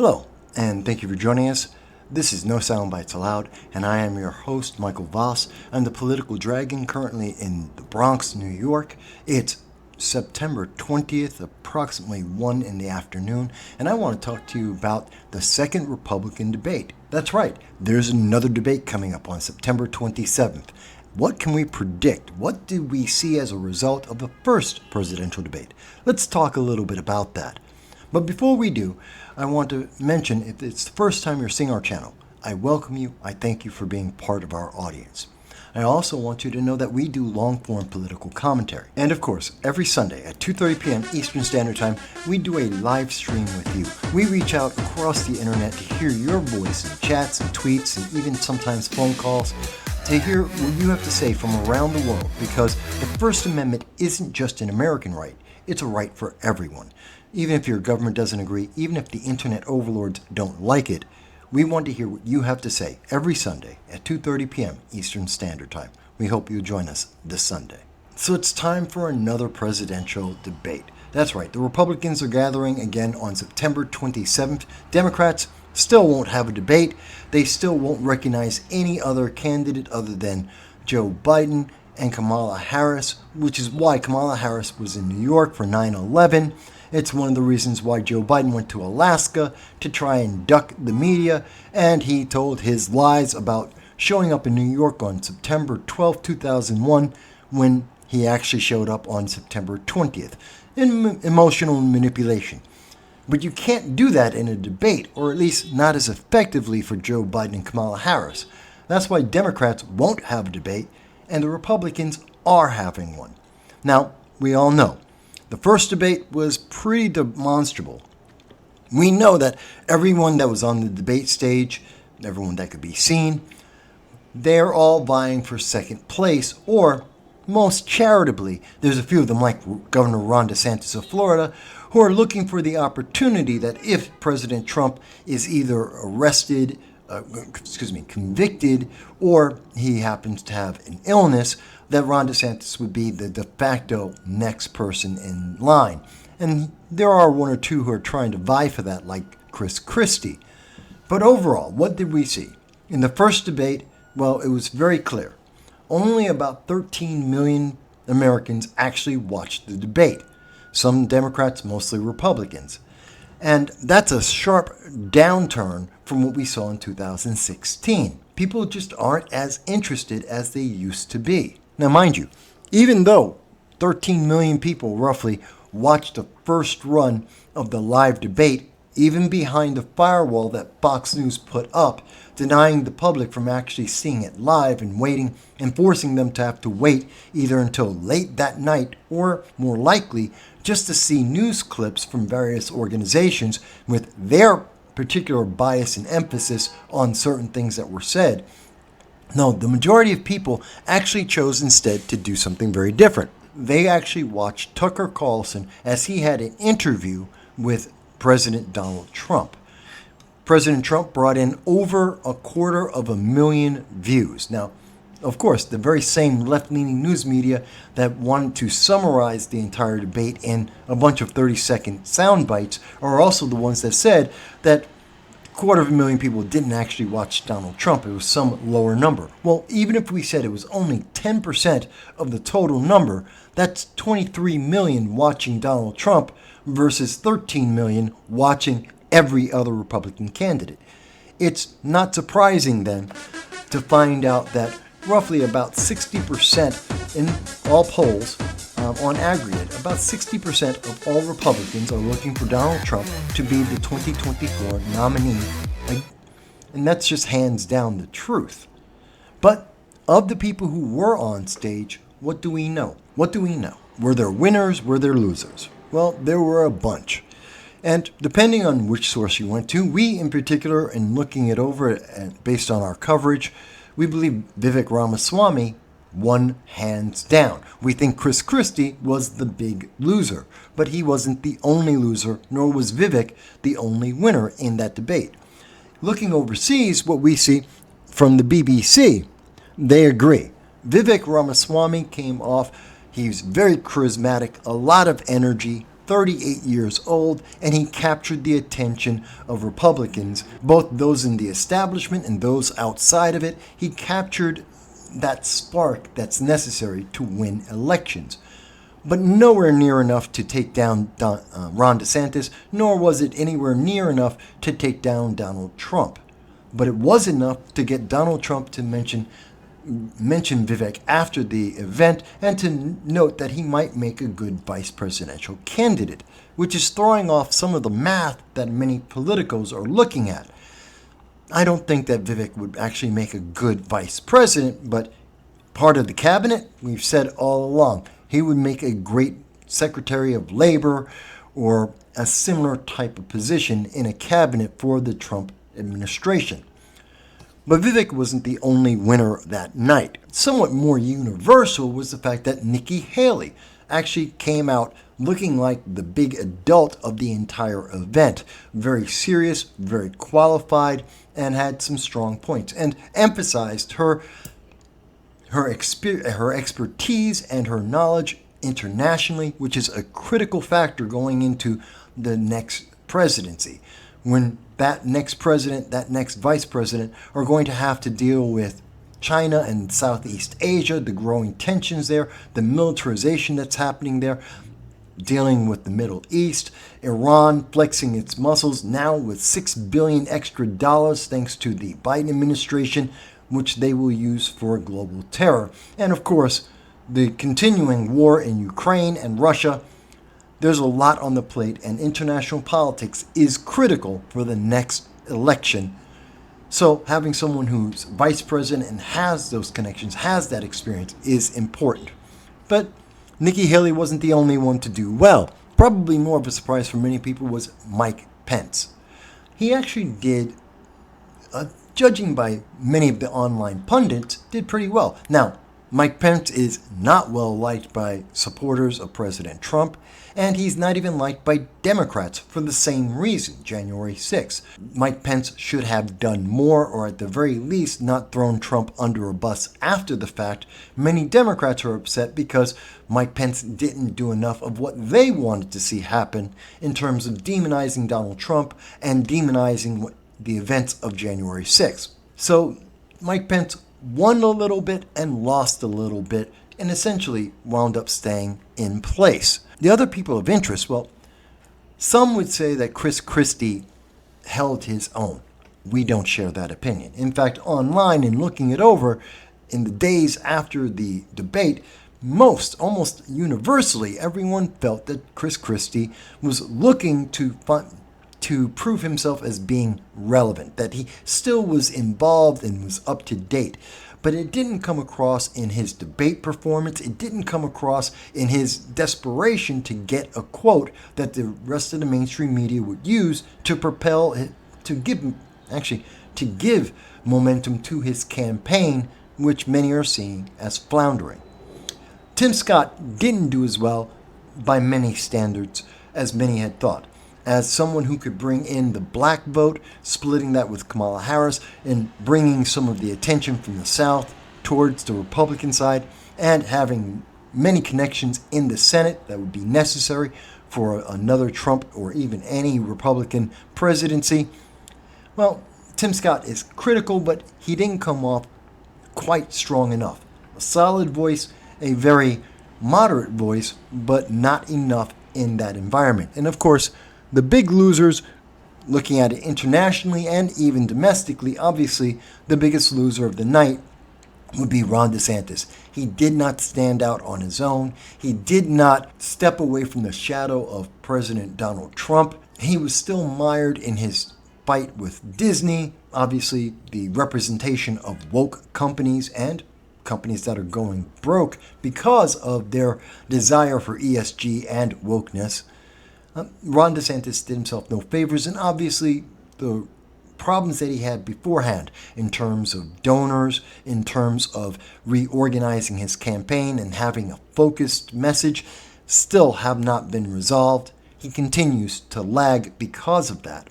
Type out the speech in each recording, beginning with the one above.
Hello, and thank you for joining us. This is No Soundbites Allowed, and I am your host, Michael Voss. I'm the political dragon currently in the Bronx, New York. It's September 20th, approximately 1 in the afternoon, and I want to talk to you about the second Republican debate. That's right, there's another debate coming up on September 27th. What can we predict? What did we see as a result of the first presidential debate? Let's talk a little bit about that. But before we do, I want to mention, if it's the first time you're seeing our channel, I welcome you. I thank you for being part of our audience. I also want you to know that we do long-form political commentary. And of course, every Sunday at 2:30 p.m. Eastern Standard Time, we do a live stream with you. We reach out across the internet to hear your voice in chats and tweets and even sometimes phone calls, to hear what you have to say from around the world, because the First Amendment isn't just an American right, it's a right for everyone. Even if your government doesn't agree, even if the internet overlords don't like it, we want to hear what you have to say every Sunday at 2:30 p.m. Eastern Standard Time. We hope you'll join us this Sunday. So it's time for another presidential debate. That's right, the Republicans are gathering again on September 27th. Democrats still won't have a debate. They still won't recognize any other candidate other than Joe Biden and Kamala Harris, which is why Kamala Harris was in New York for 9/11. It's one of the reasons why Joe Biden went to Alaska to try and duck the media, and he told his lies about showing up in New York on September 12, 2001, when he actually showed up on September 20th. Emotional manipulation. But you can't do that in a debate, or at least not as effectively for Joe Biden and Kamala Harris. That's why Democrats won't have a debate, and the Republicans are having one. Now, we all know, the first debate was pretty demonstrable. We know that everyone that was on the debate stage, everyone that could be seen, they're all vying for second place, or most charitably, there's a few of them like Governor Ron DeSantis of Florida, who are looking for the opportunity that if President Trump is either convicted, or he happens to have an illness, that Ron DeSantis would be the de facto next person in line. And there are one or two who are trying to vie for that, like Chris Christie. But overall, what did we see? In the first debate, well, it was very clear. Only about 13 million Americans actually watched the debate. Some Democrats, mostly Republicans. And that's a sharp downturn from what we saw in 2016. People just aren't as interested as they used to be. Now, mind you, even though 13 million people roughly watched the first run of the live debate, even behind the firewall that Fox News put up, denying the public from actually seeing it live and waiting and forcing them to have to wait either until late that night or, more likely, just to see news clips from various organizations with their particular bias and emphasis on certain things that were said. No, the majority of people actually chose instead to do something very different. They actually watched Tucker Carlson as he had an interview with President Donald Trump. President Trump brought in over 250,000 views. Now, of course, the very same left-leaning news media that wanted to summarize the entire debate in a bunch of 30-second sound bites are also the ones that said that 250,000 people didn't actually watch Donald Trump. It was some lower number. Well, even if we said it was only 10% of the total number, that's 23 million watching Donald Trump versus 13 million watching every other Republican candidate. It's not surprising then to find out that roughly about 60% in all polls, on aggregate, about 60% of all Republicans are looking for Donald Trump to be the 2024 nominee. And that's just hands down the truth. But of the people who were on stage, what do we know? What do we know? Were there winners? Were there losers? Well, there were a bunch. And depending on which source you went to, we in particular, in looking it over and based on our coverage, we believe Vivek Ramaswamy won hands down. We think Chris Christie was the big loser, but he wasn't the only loser, nor was Vivek the only winner in that debate. Looking overseas, what we see from the BBC, they agree. Vivek Ramaswamy came off, he's very charismatic, a lot of energy, 38 years old, and he captured the attention of Republicans, both those in the establishment and those outside of it. He captured that spark that's necessary to win elections. But nowhere near enough to take down Ron DeSantis, nor was it anywhere near enough to take down Donald Trump. But it was enough to get Donald Trump to mention Vivek after the event and to note that he might make a good vice presidential candidate, which is throwing off some of the math that many politicos are looking at. I don't think that Vivek would actually make a good vice president, but part of the cabinet, we've said all along, he would make a great Secretary of Labor or a similar type of position in a cabinet for the Trump administration. But Vivek wasn't the only winner that night. Somewhat more universal was the fact that Nikki Haley actually came out looking like the big adult of the entire event. Very serious, very qualified, and had some strong points, and emphasized her expertise and her knowledge internationally, which is a critical factor going into the next presidency. When that next president, that next vice president are going to have to deal with China and Southeast Asia, the growing tensions there, the militarization that's happening there, dealing with the Middle East, Iran flexing its muscles now with $6 billion extra thanks to the Biden administration, which they will use for global terror. And of course, the continuing war in Ukraine and Russia. There's a lot on the plate, and international politics is critical for the next election. So having someone who's vice president and has those connections, has that experience, is important. But Nikki Haley wasn't the only one to do well. Probably more of a surprise for many people was Mike Pence. He actually did, judging by many of the online pundits, did pretty well. Now, Mike Pence is not well liked by supporters of President Trump, and he's not even liked by Democrats for the same reason, January 6th. Mike Pence should have done more, or at the very least not thrown Trump under a bus after the fact. Many Democrats are upset because Mike Pence didn't do enough of what they wanted to see happen in terms of demonizing Donald Trump and demonizing the events of January 6th. So Mike Pence won a little bit and lost a little bit, and essentially wound up staying in place. The other people of interest, well, some would say that Chris Christie held his own. We don't share that opinion. In fact, online and looking it over, in the days after the debate, almost universally, everyone felt that Chris Christie was looking to prove himself as being relevant, that he still was involved and was up to date. But it didn't come across in his debate performance. It didn't come across in his desperation to get a quote that the rest of the mainstream media would use to give momentum to his campaign, which many are seeing as floundering. Tim Scott didn't do as well by many standards as many had thought. As someone who could bring in the black vote, splitting that with Kamala Harris, and bringing some of the attention from the South towards the Republican side, and having many connections in the Senate that would be necessary for another Trump or even any Republican presidency. Well, Tim Scott is critical, but he didn't come off quite strong enough. A solid voice, a very moderate voice, but not enough in that environment. And of course, the big losers, looking at it internationally and even domestically, obviously the biggest loser of the night would be Ron DeSantis. He did not stand out on his own. He did not step away from the shadow of President Donald Trump. He was still mired in his fight with Disney, obviously the representation of woke companies and companies that are going broke because of their desire for ESG and wokeness. Ron DeSantis did himself no favors, and obviously the problems that he had beforehand in terms of donors, in terms of reorganizing his campaign and having a focused message, still have not been resolved. He continues to lag because of that.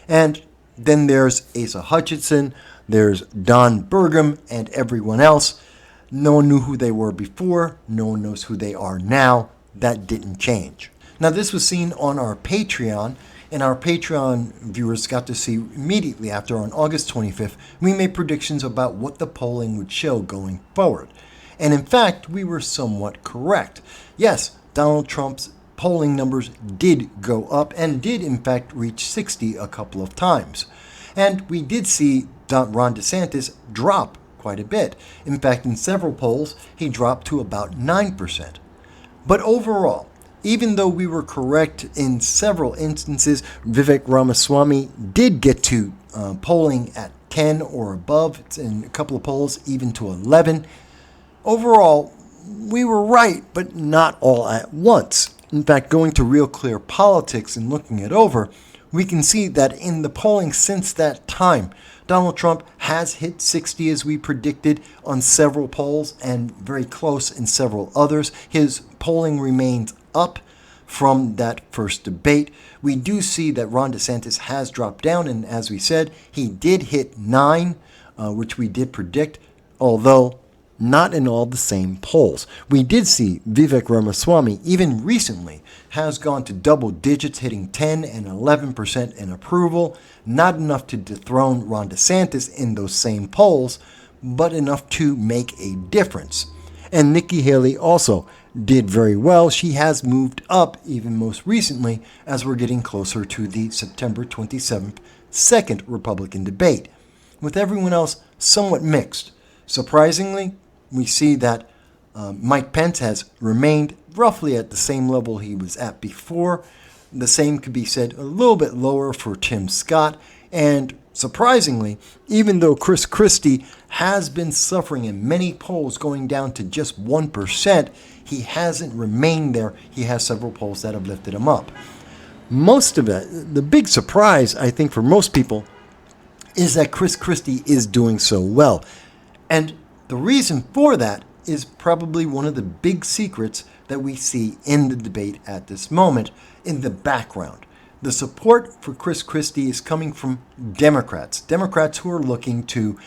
And then there's Asa Hutchinson, there's Don Burgum, and everyone else. No one knew who they were before. No one knows who they are now. That didn't change. Now, this was seen on our Patreon, and our Patreon viewers got to see immediately after on August 25th, we made predictions about what the polling would show going forward. And in fact, we were somewhat correct. Yes, Donald Trump's polling numbers did go up and did in fact reach 60 a couple of times. And we did see Ron DeSantis drop quite a bit. In fact, in several polls, he dropped to about 9%. But overall, even though we were correct in several instances, Vivek Ramaswamy did get to polling at 10 or above. It's in a couple of polls, even to 11. Overall, we were right, but not all at once. In fact, going to Real Clear Politics and looking it over, we can see that in the polling since that time, Donald Trump has hit 60 as we predicted on several polls and very close in several others. His polling remains up from that first debate. We do see that Ron DeSantis has dropped down, and as we said, he did hit 9, which we did predict, although not in all the same polls. We did see Vivek Ramaswamy, even recently, has gone to double digits, hitting 10 and 11% in approval. Not enough to dethrone Ron DeSantis in those same polls, but enough to make a difference. And Nikki Haley also did very well. She has moved up even most recently as we're getting closer to the September 27th second Republican debate, with everyone else somewhat mixed. Surprisingly, we see that Mike Pence has remained roughly at the same level he was at before. The same could be said a little bit lower for Tim Scott. And surprisingly, even though Chris Christie has been suffering in many polls going down to just 1%, he hasn't remained there. He has several polls that have lifted him up. Most of it, the big surprise, I think, for most people, is that Chris Christie is doing so well. And the reason for that is probably one of the big secrets that we see in the debate at this moment in the background. The support for Chris Christie is coming from Democrats who are looking to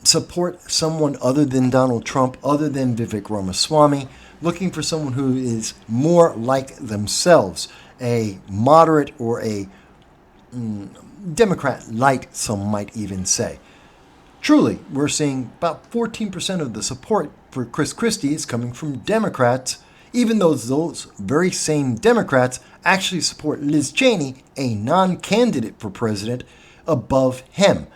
support someone other than Donald Trump, other than Vivek Ramaswamy, looking for someone who is more like themselves, a moderate or a Democrat light, some might even say. Truly, we're seeing about 14% of the support for Chris Christie is coming from Democrats, even though those very same Democrats actually support Liz Cheney, a non-candidate for president, above him.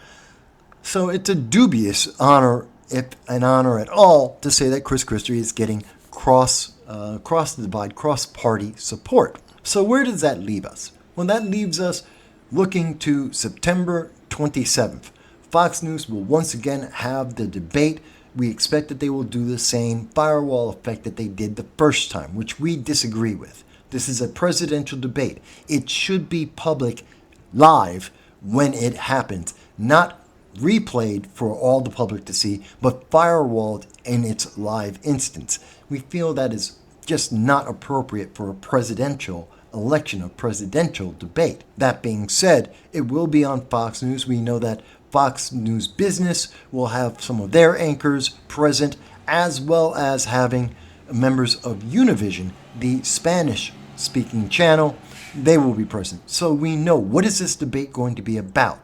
So it's a dubious honor, if an honor at all, to say that Chris Christie is getting cross the divide, cross-party support. So where does that leave us? Well, that leaves us looking to September 27th. Fox News will once again have the debate. We expect that they will do the same firewall effect that they did the first time, which we disagree with. This is a presidential debate. It should be public, live, when it happens, not replayed for all the public to see, but firewalled in its live instance. We feel that is just not appropriate for a presidential election, a presidential debate. That being said, it will be on Fox News. We know that Fox News Business will have some of their anchors present, as well as having members of Univision, the Spanish-speaking channel. They will be present. So we know, what is this debate going to be about?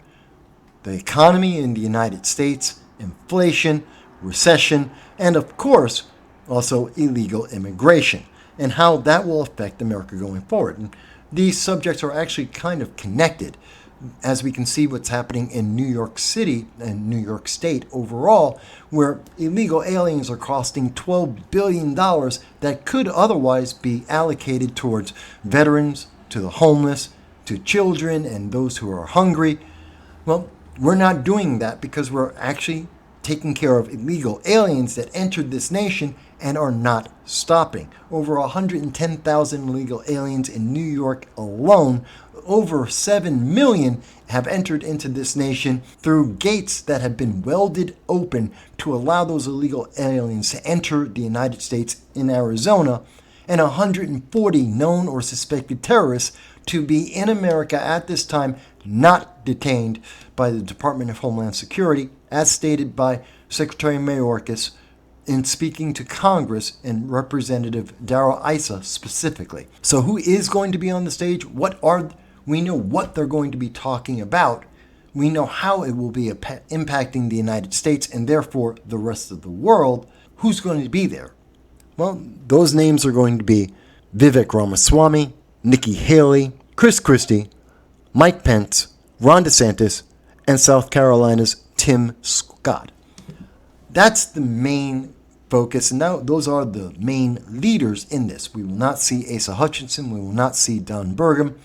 The economy in the United States, inflation, recession, and of course, also illegal immigration, and how that will affect America going forward. And these subjects are actually kind of connected, as we can see what's happening in New York City and New York State overall, where illegal aliens are costing $12 billion that could otherwise be allocated towards veterans, to the homeless, to children, and those who are hungry. Well, we're not doing that because we're actually taking care of illegal aliens that entered this nation and are not stopping. Over 110,000 illegal aliens in New York alone. Over 7 million have entered into this nation through gates that have been welded open to allow those illegal aliens to enter the United States in Arizona, and 140 known or suspected terrorists to be in America at this time, not detained by the Department of Homeland Security, as stated by Secretary Mayorkas in speaking to Congress and Representative Darrell Issa specifically. So who is going to be on the stage? We know what they're going to be talking about. We know how it will be impacting the United States and therefore the rest of the world. Who's going to be there? Well, those names are going to be Vivek Ramaswamy, Nikki Haley, Chris Christie, Mike Pence, Ron DeSantis, and South Carolina's Tim Scott. That's the main focus, and now those are the main leaders in this. We will not see Asa Hutchinson. We will not see Don Burgum.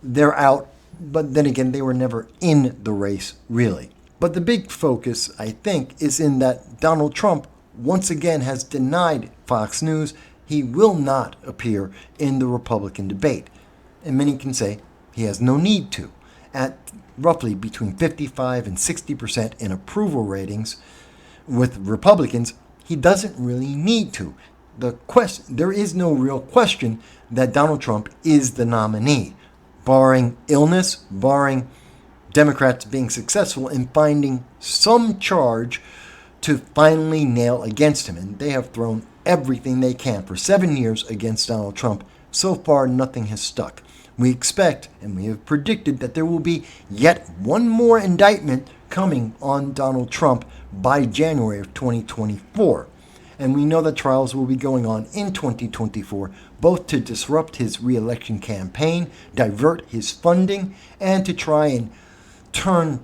They're out, but then again, they were never in the race, really. But the big focus, I think, is in that Donald Trump once again has denied Fox News he will not appear in the Republican debate. And many can say he has no need to. At roughly between 55 and 60% in approval ratings with Republicans, he doesn't really need to. There is no real question that Donald Trump is the nominee, barring illness, barring Democrats being successful in finding some charge to finally nail against him. And they have thrown everything they can for 7 years against Donald Trump. So far, nothing has stuck. We expect, and we have predicted, that there will be yet one more indictment coming on Donald Trump by January of 2024. And we know that trials will be going on in 2024, both to disrupt his re-election campaign, divert his funding, and to try and turn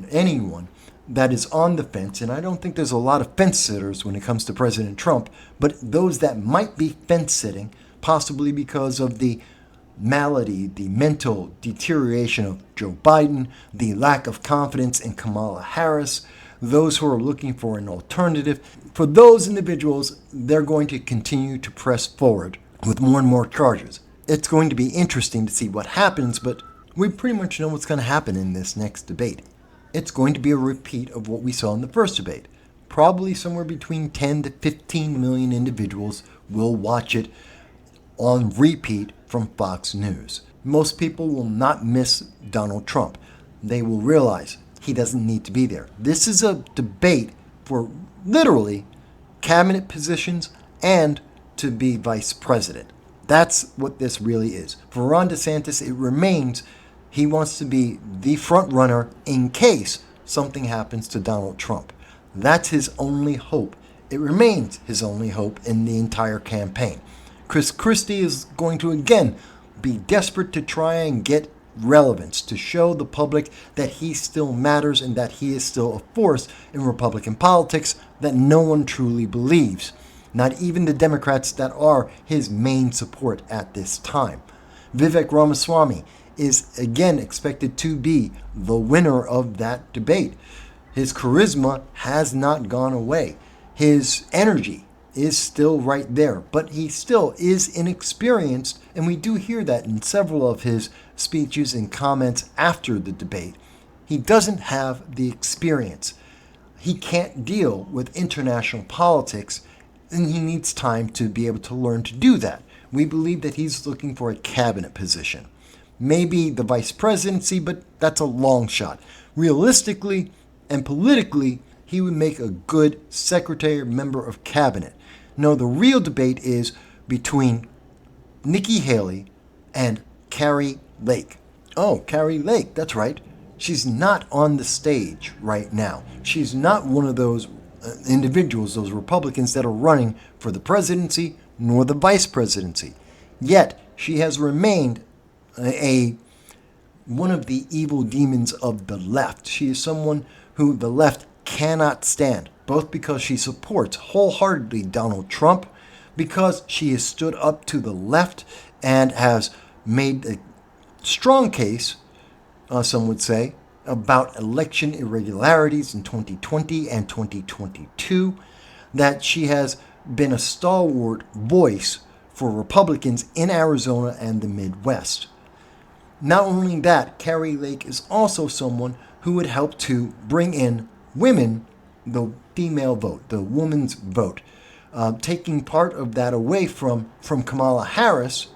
anyone that is on the fence. And I don't think there's a lot of fence sitters when it comes to President Trump, but those that might be fence sitting, possibly because of the malady, the mental deterioration of Joe Biden, the lack of confidence in Kamala Harris, those who are looking for an alternative. For those individuals, they're going to continue to press forward with more and more charges. It's going to be interesting to see what happens, but we pretty much know what's going to happen in this next debate. It's going to be a repeat of what we saw in the first debate. Probably somewhere between 10 to 15 million individuals will watch it on repeat from Fox News. Most people will not miss Donald Trump. They will realize he doesn't need to be there. This is a debate for literally cabinet positions and to be vice president. That's what this really is. For Ron DeSantis, it remains he wants to be the front runner in case something happens to Donald Trump. That's his only hope. It remains his only hope in the entire campaign. Chris Christie is going to again be desperate to try and get relevance, to show the public that he still matters and that he is still a force in Republican politics that no one truly believes. Not even the Democrats that are his main support at this time. Vivek Ramaswamy is again expected to be the winner of that debate. His charisma has not gone away. His energy is still right there, but he still is inexperienced, and we do hear that in several of his speeches and comments after the debate. He doesn't have the experience. He can't deal with international politics, and he needs time to be able to learn to do that. We believe that he's looking for a cabinet position. Maybe the vice presidency, but that's a long shot. Realistically and politically, he would make a good secretary or member of cabinet. No, the real debate is between Nikki Haley and Carrie Lake. Oh, Carrie Lake, that's right. She's not on the stage right now. She's not one of those individuals, those Republicans that are running for the presidency nor the vice presidency. Yet, she has remained one of the evil demons of the left. She is someone who the left cannot stand, both because she supports wholeheartedly Donald Trump, because she has stood up to the left and has made a strong case, some would say, about election irregularities in 2020 and 2022, that she has been a stalwart voice for Republicans in Arizona and the Midwest. Not only that, Carrie Lake is also someone who would help to bring in women, the female vote, the woman's vote, taking part of that away from Kamala Harris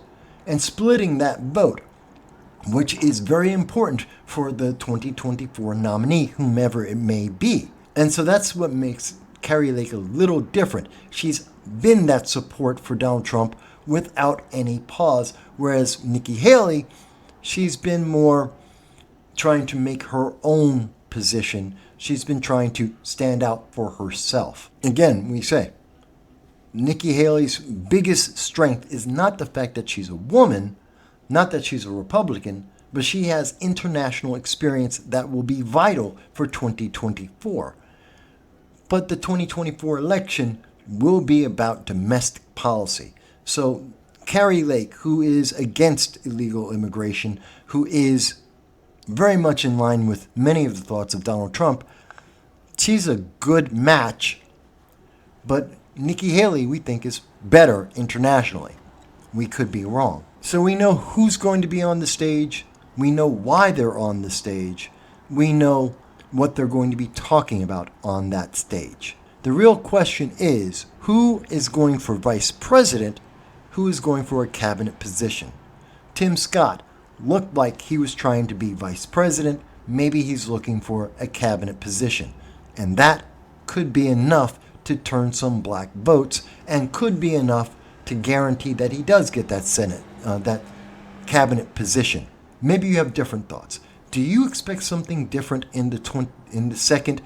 and splitting that vote, which is very important for the 2024 nominee, whomever it may be. And so that's what makes Kari Lake a little different. She's been that support for Donald Trump without any pause, whereas Nikki Haley, she's been more trying to make her own position. She's been trying to stand out for herself. Again, we say, Nikki Haley's biggest strength is not the fact that she's a woman, not that she's a Republican, but she has international experience that will be vital for 2024. But the 2024 election will be about domestic policy. So Kari Lake, who is against illegal immigration, who is very much in line with many of the thoughts of Donald Trump, she's a good match. But Nikki Haley, we think, is better internationally. We could be wrong. So we know who's going to be on the stage. We know why they're on the stage. We know what they're going to be talking about on that stage. The real question is, who is going for vice president? Who is going for a cabinet position? Tim Scott looked like he was trying to be vice president. Maybe he's looking for a cabinet position. And that could be enough to turn some black votes and could be enough to guarantee that he does get that that cabinet position. Maybe you have different thoughts. Do you expect something different in the second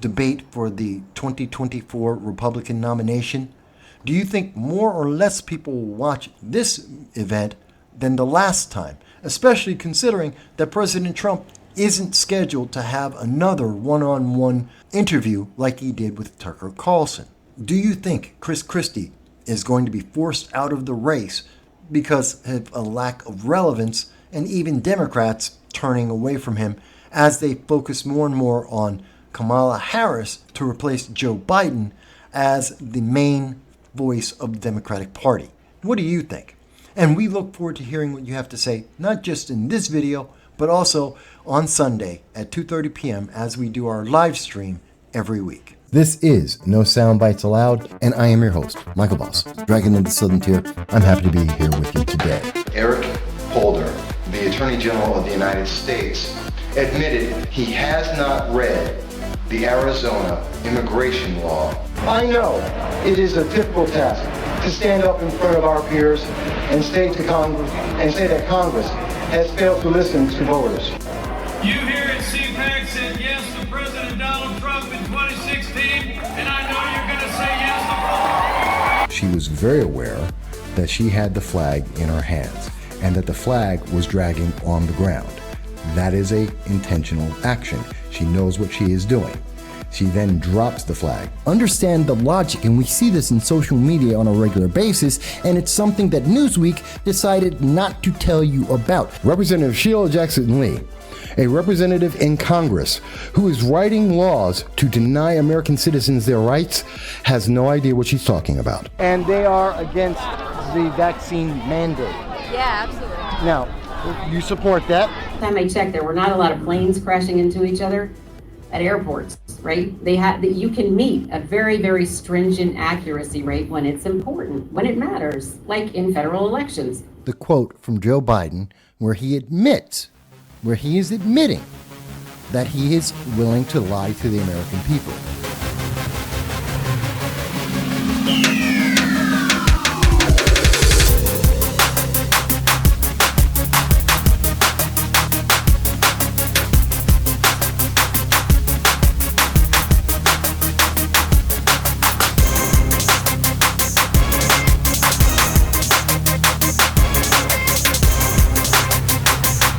debate for the 2024 Republican nomination? Do you think more or less people will watch this event than the last time, especially considering that President Trump isn't scheduled to have another one-on-one interview like he did with Tucker Carlson? Do you think Chris Christie is going to be forced out of the race because of a lack of relevance, and even Democrats turning away from him as they focus more and more on Kamala Harris to replace Joe Biden as the main voice of the Democratic Party? What do you think? And we look forward to hearing what you have to say, not just in this video, but also on Sunday at 2:30 p.m. as we do our live stream every week. This is No Soundbites Allowed, and I am your host, Michael Boss. Dragging into the Southern Tier, I'm happy to be here with you today. Eric Holder, the Attorney General of the United States, admitted he has not read the Arizona immigration law. I know it is a difficult task to stand up in front of our peers and say that Congress has failed to listen to voters. You here at CPAC said yes to President Donald Trump in 2016, and I know you're going to say yes to She was very aware that she had the flag in her hands and that the flag was dragging on the ground. That is an intentional action. She knows what she is doing. She then drops the flag. Understand the logic, and we see this in social media on a regular basis, and it's something that Newsweek decided not to tell you about. Representative Sheila Jackson Lee, a representative in Congress who is writing laws to deny American citizens their rights, has no idea what she's talking about. And they are against the vaccine mandate. Yeah, absolutely. Now, you support that? Last time I checked, there were not a lot of planes crashing into each other at airports, right? You can meet a very, very stringent accuracy rate when it's important, when it matters, like in federal elections. The quote from Joe Biden where he is admitting that he is willing to lie to the American people.